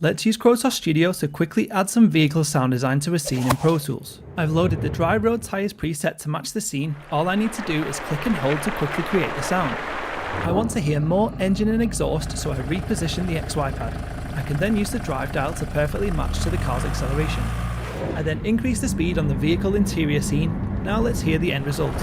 Let's use Krotos Studio to quickly add some vehicle sound design to a scene in Pro Tools. I've loaded the dry road tyres preset to match the scene. All I need to do is click and hold to quickly create the sound. I want to hear more engine and exhaust, so I reposition the XY pad. I can then use the drive dial to perfectly match to the car's acceleration. I then increase the speed on the vehicle interior scene. Now let's hear the end result.